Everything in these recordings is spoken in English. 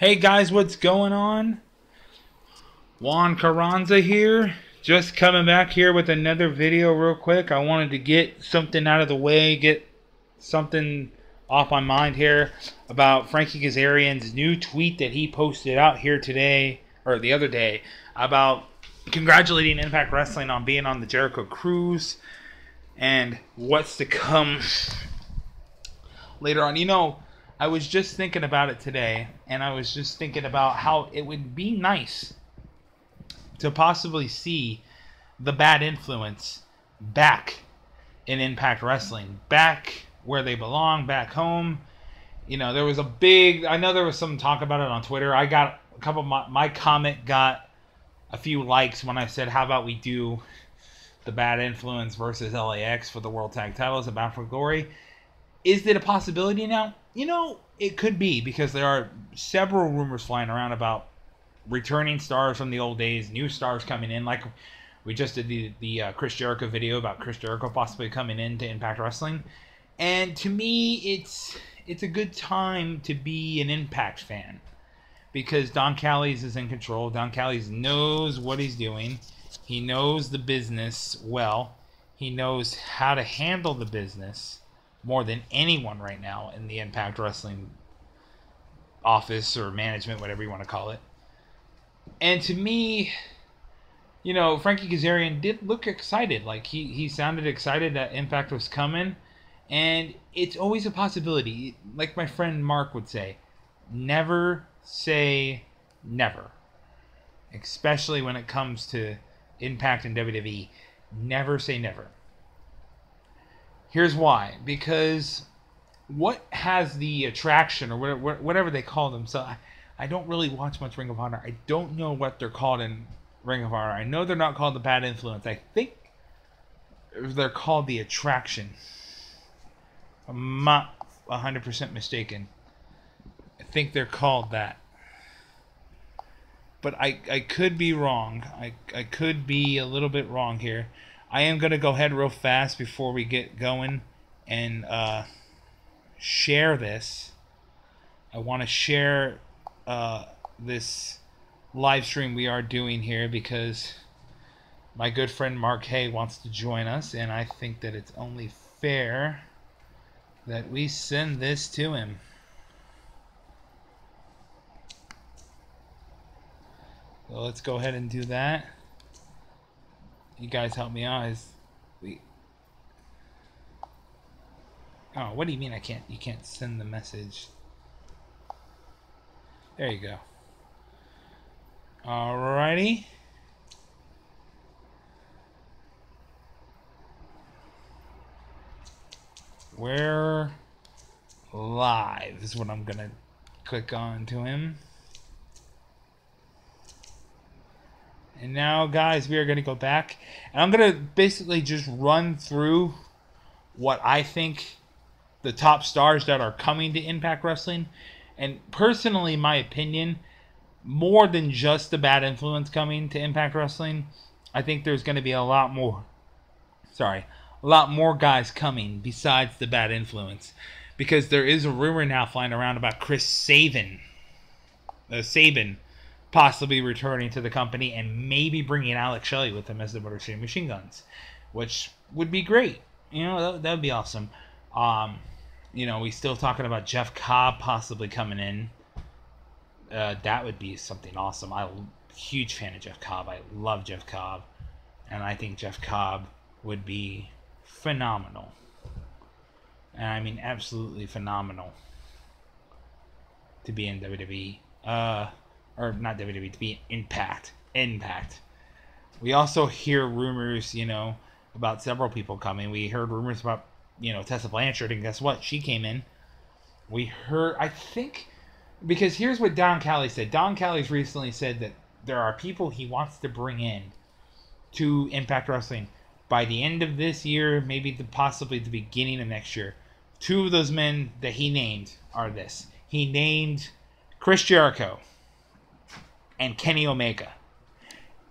Hey guys, what's going on? Juan Carranza here. Just coming back here with another video real quick. I wanted to get something out of the way, get something off my mind here about Frankie Kazarian's new tweet that he posted out here today, or the other day, about congratulating Impact Wrestling on being on the Jericho Cruise and what's to come later on. You know, I was just thinking about it today, and I was just thinking about how it would be nice to possibly see the Bad Influence back in Impact Wrestling, back where they belong, back home. You know, there was I know there was some talk about it on Twitter. I got a couple of my comment got a few likes when I said, how about we do the Bad Influence versus LAX for the World Tag Titles at Bound for Glory. Is it a possibility now? You know, it could be, because there are several rumors flying around about returning stars from the old days, new stars coming in. Like we just did the Chris Jericho video about Chris Jericho possibly coming into Impact Wrestling. And to me, it's a good time to be an Impact fan, because Don Callis is in control. Don Callis knows what he's doing. He knows the business well. He knows how to handle the business more than anyone right now in the Impact Wrestling office or management, whatever you want to call it. And to me, you know, Frankie Kazarian did look excited. Like he sounded excited that Impact was coming. And it's always a possibility. Like my friend Mark would say, never say never. Especially when it comes to Impact and WWE. Never say never. Here's why. Because what has the attraction, or whatever they call them. So I don't really watch much Ring of Honor. I don't know what they're called in Ring of Honor. I know they're not called the Bad Influence. I think they're called the Attraction. I'm not 100% mistaken. I think they're called that. But I could be wrong. I could be a little bit wrong here. I am going to go ahead real fast before we get going and share this. I want to share this live stream we are doing here, because my good friend Mark Hay wants to join us, and I think that it's only fair that we send this to him. So let's go ahead and do that. You guys help me out. Oh, what do you mean you can't send the message? There you go. Alrighty. We're live is what I'm gonna click on to him. And now, guys, we are going to go back. And I'm going to basically just run through what I think the top stars that are coming to Impact Wrestling. And personally, my opinion, more than just the Bad Influence coming to Impact Wrestling, I think there's going to be a lot more guys coming besides the Bad Influence. Because there is a rumor now flying around about Chris Sabin. Sabin possibly returning to the company, and maybe bringing Alex Shelley with him as the Motor City Machine Guns, which would be great. You know, that would be awesome. You know, we still talking about Jeff Cobb possibly coming in. That would be something awesome. I'm a huge fan of Jeff Cobb. I love Jeff Cobb, and I think Jeff Cobb would be phenomenal. And I mean absolutely phenomenal to be in WWE. Or not WWE, to be Impact. We also hear rumors, you know, about several people coming. We heard rumors about, you know, Tessa Blanchard, and guess what? She came in. We heard, I think, because here's what Don Callis said. Don Callis recently said that there are people he wants to bring in to Impact Wrestling by the end of this year, maybe possibly the beginning of next year. Two of those men that he named are this. He named Chris Jericho and Kenny Omega.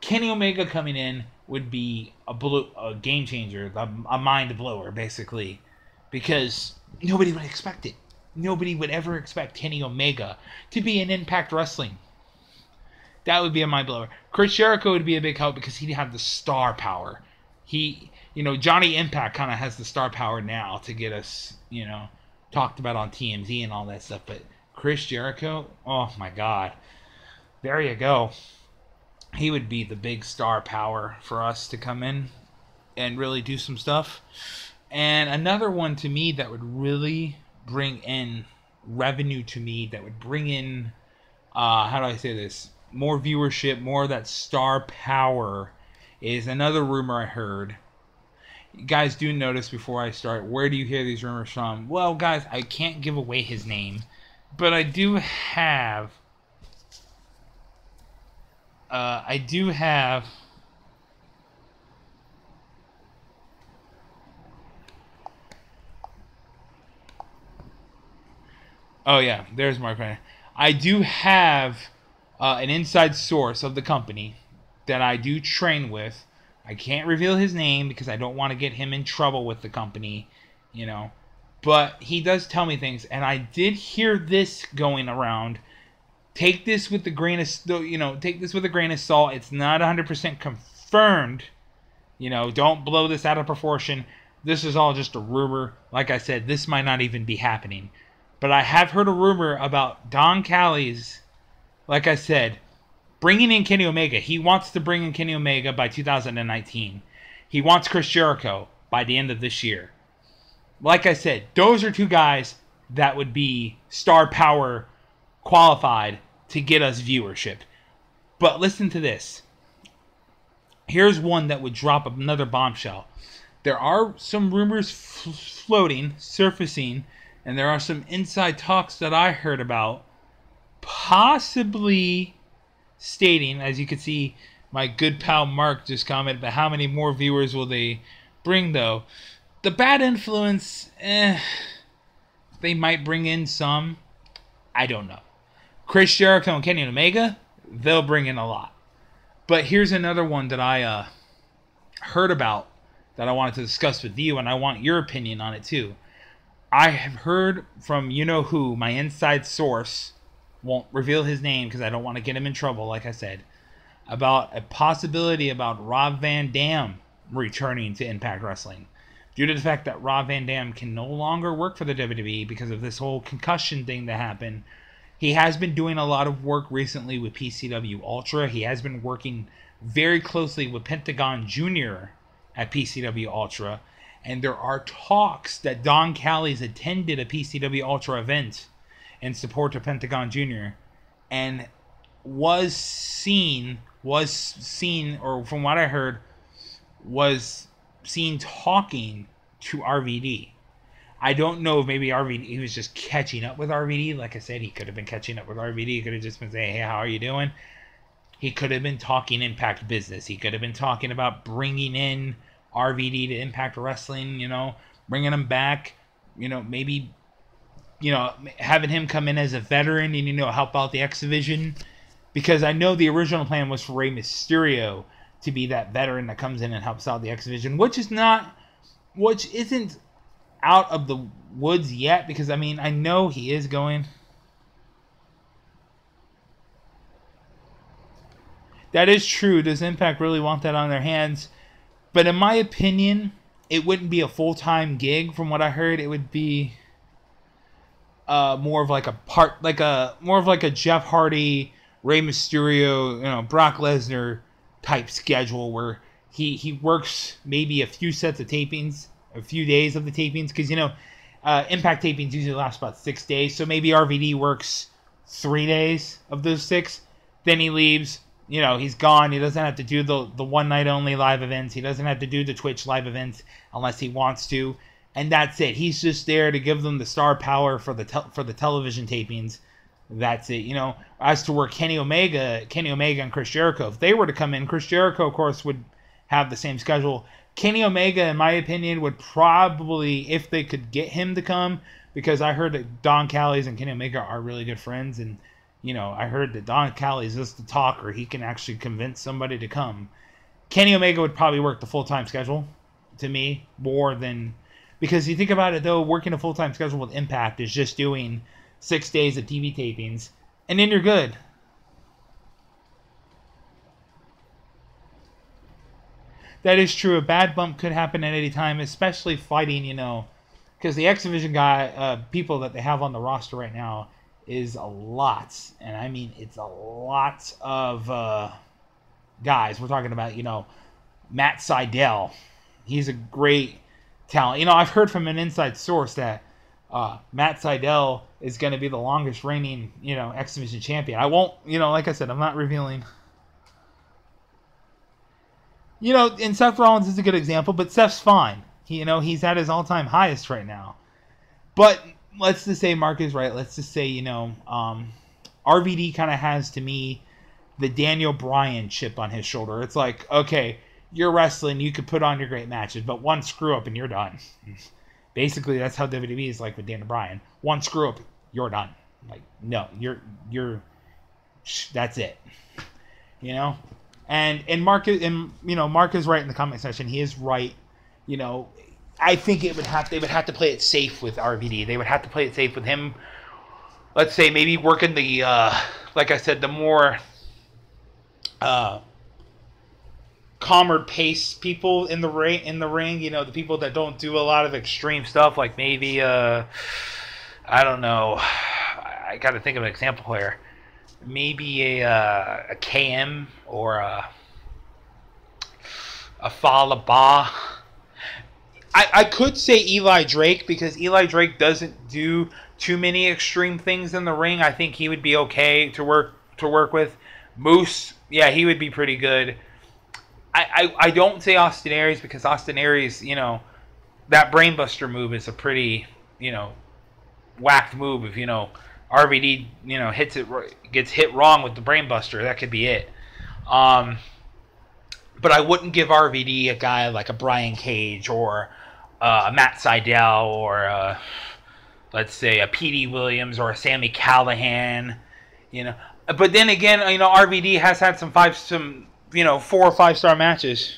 Kenny Omega coming in would be a game changer, a mind blower, basically, because nobody would expect it. nobody would ever expect Kenny Omega to be in Impact Wrestling. That would be a mind blower. Chris Jericho would be a big help because he'd have the star power. Johnny Impact kind of has the star power now to get us, talked about on TMZ and all that stuff. But Chris Jericho, oh my God. There you go. He would be the big star power for us to come in and really do some stuff. And another one to me that would really bring in revenue to me, that would bring in, how do I say this? More viewership, more of that star power, is another rumor I heard. You guys do notice before I start, where do you hear these rumors from? Well, guys, I can't give away his name, but I do have oh yeah, there's Mark Ryan. I do have an inside source of the company that I do train with. I can't reveal his name because I don't want to get him in trouble with the company, But he does tell me things, and I did hear this going around. Take this with a grain of, take this with a grain of salt. It's not 100% confirmed. Don't blow this out of proportion. This is all just a rumor. Like I said, this might not even be happening. But I have heard a rumor about Don Callis, like I said, bringing in Kenny Omega. He wants to bring in Kenny Omega by 2019. He wants Chris Jericho by the end of this year. Like I said, those are two guys that would be star power qualified to get us viewership. But listen to this. Here's one that would drop another bombshell. There are some rumors floating, surfacing, and there are some inside talks that I heard about, possibly stating, as you can see, my good pal Mark just commented, but how many more viewers will they bring, though? The Bad Influence, they might bring in some. I don't know. Chris Jericho and Kenny Omega, they'll bring in a lot. But here's another one that I heard about that I wanted to discuss with you, and I want your opinion on it too. I have heard from you-know-who, my inside source, won't reveal his name because I don't want to get him in trouble, like I said, about a possibility about Rob Van Dam returning to Impact Wrestling. Due to the fact that Rob Van Dam can no longer work for the WWE because of this whole concussion thing that happened. He has been doing a lot of work recently with PCW Ultra. He has been working very closely with Pentagon Jr. at PCW Ultra. And there are talks that Don Callis attended a PCW Ultra event in support of Pentagon Jr. and was seen, or from what I heard, was seen talking to RVD. I don't know if maybe RVD, he was just catching up with RVD. Like I said, he could have been catching up with RVD. He could have just been saying, hey, how are you doing? He could have been talking Impact business. He could have been talking about bringing in RVD to Impact Wrestling, bringing him back, maybe, having him come in as a veteran and, help out the X Division. Because I know the original plan was for Rey Mysterio to be that veteran that comes in and helps out the X Division, which isn't out of the woods yet, because, I know he is going. That is true. Does Impact really want that on their hands? But in my opinion, it wouldn't be a full-time gig. From what I heard, it would be more of like a Jeff Hardy, Rey Mysterio, Brock Lesnar type schedule where he works maybe a few sets of tapings, a few days of the tapings, because Impact tapings usually last about 6 days, so maybe RVD works 3 days of those 6, then he leaves. He's gone. He doesn't have to do the one night only live events. He doesn't have to do the Twitch live events unless he wants to, and that's it. He's just there to give them the star power for the television tapings. That's it. As to where Kenny Omega and Chris Jericho, if they were to come in, Chris Jericho, of course, would have the same schedule. Kenny Omega, in my opinion, would probably, if they could get him to come, because I heard that Don Callis and Kenny Omega are really good friends, and I heard that Don Callis is the talker. He can actually convince somebody to come. Kenny Omega would probably work the full-time schedule, to me, more than Because you think about it, though, working a full-time schedule with Impact is just doing 6 days of TV tapings, and then you're good. That is true. A bad bump could happen at any time, especially fighting, because the X Division people that they have on the roster right now is a lot. And I mean, it's a lot of guys. We're talking about, Matt Sydal. He's a great talent. I've heard from an inside source that Matt Sydal is going to be the longest reigning, X Division champion. I won't, like I said, I'm not revealing. And Seth Rollins is a good example, but Seth's fine. He's at his all-time highest right now. But let's just say Mark is right. Let's just say, RVD kind of has, to me, the Daniel Bryan chip on his shoulder. It's like, okay, you're wrestling, you could put on your great matches, but one screw up and you're done. Basically, that's how WWE is like with Daniel Bryan. One screw up, you're done. Like, no, you're that's it. And Mark is, Mark is right in the comment section. He is right. I think they would have to play it safe with RVD. They would have to play it safe with him. Let's say maybe working the like I said, the more calmer pace people in the ring. The people that don't do a lot of extreme stuff, like maybe I don't know. I got to think of an example here. Maybe a KM or a Fallah Bahh. I could say Eli Drake, because Eli Drake doesn't do too many extreme things in the ring. I think he would be okay to work with. Moose, yeah, he would be pretty good. I don't say Austin Aries, because Austin Aries, that brainbuster move is a pretty, whacked move. If RVD, gets hit wrong with the brainbuster, that could be it. But I wouldn't give RVD a guy like a Brian Cage or a Matt Sydal or let's say a P.D. Williams or a Sami Callihan, But then again, RVD has had some 4 or 5 star matches.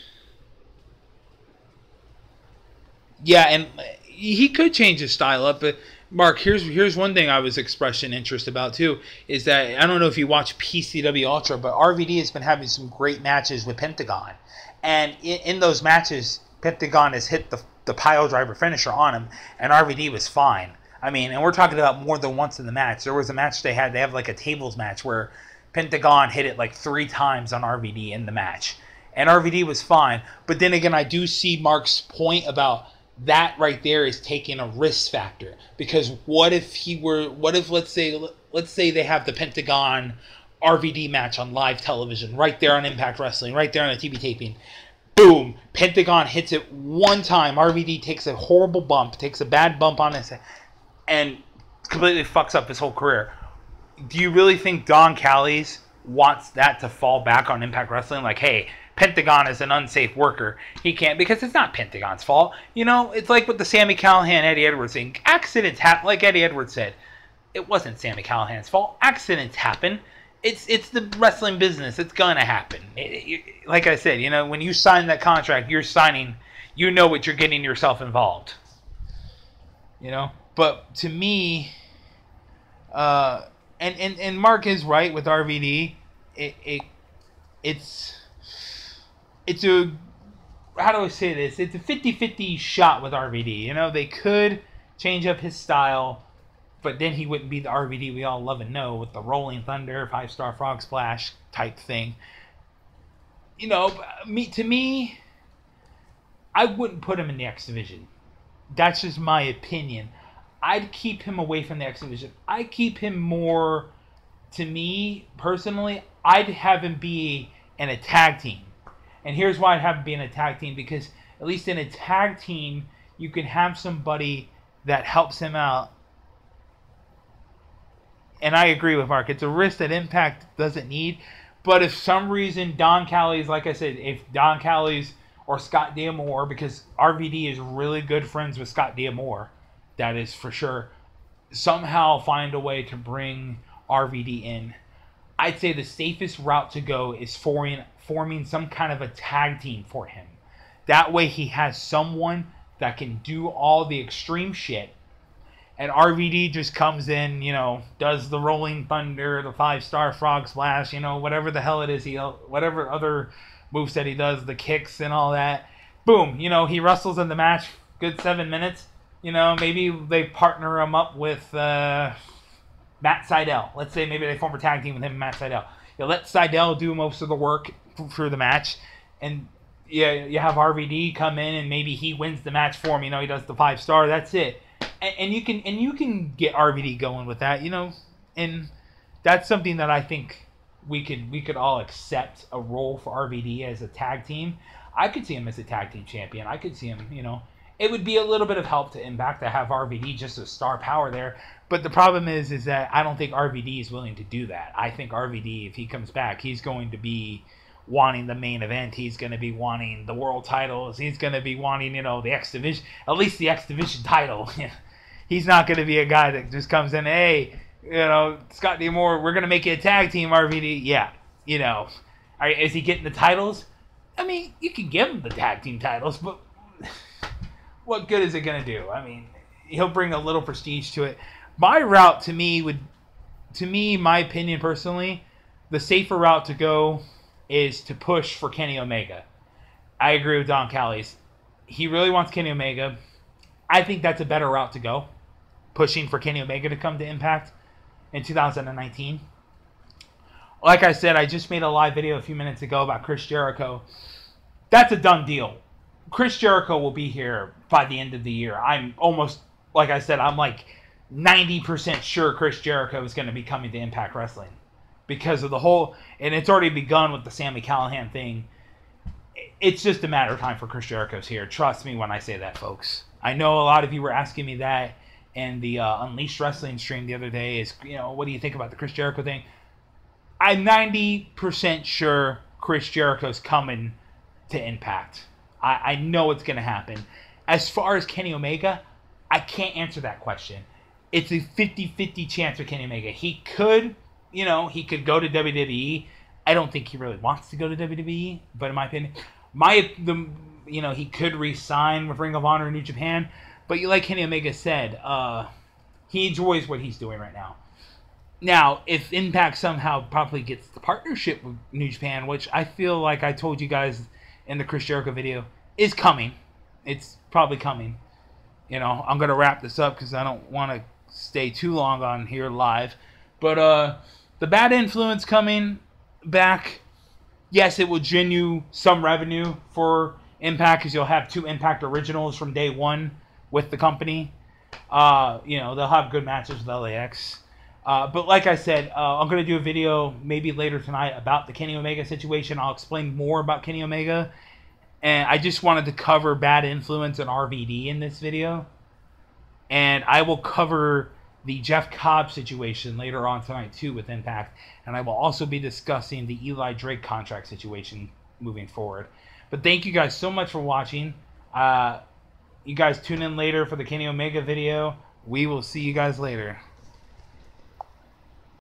Yeah, and he could change his style up, but Mark, here's one thing I was expressing interest about too, is that I don't know if you watch PCW Ultra, but RVD has been having some great matches with Pentagon, and in those matches, Pentagon has hit the pile driver finisher on him, and RVD was fine. I mean, and we're talking about more than once in the match. There was a match they have like a tables match where Pentagon hit it like 3 times on RVD in the match, and RVD was fine. But then again, I do see Mark's point about that right there is taking a risk factor, because what if let's say they have the Pentagon RVD match on live television right there on Impact Wrestling, right there on a TV taping. Boom, Pentagon hits it 1 time, RVD takes a horrible bump, takes a bad bump on his head, and completely fucks up his whole career. Do you really think Don Callis wants that to fall back on Impact Wrestling? Like, hey, Pentagon is an unsafe worker. He can't, because it's not Pentagon's fault. It's like with the Sami Callihan, Eddie Edwards thing. Accidents happen. Like Eddie Edwards said, it wasn't Sami Callihan's fault. Accidents happen. It's the wrestling business. It's gonna happen. Like I said, when you sign that contract, you're signing. You know what you're getting yourself involved. But to me, and Mark is right with RVD. It's a, how do I say this? It's a 50-50 shot with RVD. They could change up his style, but then he wouldn't be the RVD we all love and know with the Rolling Thunder, 5-star frog splash type thing. To me, I wouldn't put him in the X Division. That's just my opinion. I'd keep him away from the X Division. I keep him more, to me, personally, I'd have him be in a tag team. And here's why I'd have him be in a tag team, because at least in a tag team, you can have somebody that helps him out. And I agree with Mark. It's a risk that Impact doesn't need. But if some reason Don Callis, like I said, if Don Callis or Scott D'Amore, because RVD is really good friends with Scott D'Amore, that is for sure, somehow find a way to bring RVD in, I'd say the safest route to go is forming some kind of a tag team for him. That way he has someone that can do all the extreme shit. And RVD just comes in, you know, does the Rolling Thunder, the 5-star Frog Splash, you know, whatever the hell it is, whatever other moveset he does, the kicks and all that. Boom, you know, he wrestles in the match, good 7 minutes. You know, maybe they partner him up with Matt Sydal. Let's say maybe they form a tag team with him and Matt Sydal. You let Sydal do most of the work for the match, and you have RVD come in and maybe he wins the match for him. You know, he does the 5-star. That's it. And you can get RVD going with that, you know, and that's something that I think we could all accept a role for RVD as a tag team. I could see him as a tag team champion. I could see him, you know, it would be a little bit of help to Impact to have RVD just a star power there. But the problem is that I don't think RVD is willing to do that. I think RVD, if he comes back, he's going to be wanting the main event. He's going to be wanting the world titles. He's going to be wanting, you know, the X Division, at least the X Division title. He's not going to be a guy that just comes in, hey, you know, Scott D'Amore, we're going to make you a tag team, RVD. Yeah, you know. Is he getting the titles? I mean, you can give him the tag team titles, but what good is it going to do? I mean, he'll bring a little prestige to it. My route, to me, my opinion personally, the safer route to go is to push for Kenny Omega. I agree with Don Callis. He really wants Kenny Omega. I think that's a better route to go, pushing for Kenny Omega to come to Impact in 2019. Like I said, I just made a live video a few minutes ago about Chris Jericho. That's a done deal. Chris Jericho will be here by the end of the year. I'm almost, like I said, I'm like 90% sure Chris Jericho is going to be coming to Impact Wrestling because of the whole, and it's already begun with the Sami Callihan thing. It's just a matter of time for Chris Jericho's here. Trust me when I say that, folks. I know a lot of you were asking me that in the Unleashed Wrestling stream the other day is, you know, what do you think about the Chris Jericho thing? I'm 90% sure Chris Jericho's coming to Impact. I know it's going to happen. As far as Kenny Omega, I can't answer that question. It's a 50-50 chance with Kenny Omega. He could, you know, he could go to WWE. I don't think he really wants to go to WWE, but in my opinion, you know, he could re-sign with Ring of Honor in New Japan. But like Kenny Omega said, he enjoys what he's doing right now. Now, if Impact somehow probably gets the partnership with New Japan, which I feel like I told you guys in the Chris Jericho video, is coming. It's probably coming. You know, I'm going to wrap this up because I don't want to stay too long on here live. But the Bad Influence coming back, yes, it will generate some revenue for Impact because you'll have 2 Impact originals from day one with the company. You know, they'll have good matches with LAX. But like I said, I'm going to do a video maybe later tonight about the Kenny Omega situation. I'll explain more about Kenny Omega. And I just wanted to cover Bad Influence and RVD in this video. And I will cover the Jeff Cobb situation later on tonight too with Impact. And I will also be discussing the Eli Drake contract situation moving forward. But thank you guys so much for watching. You guys tune in later for the Kenny Omega video. We will see you guys later.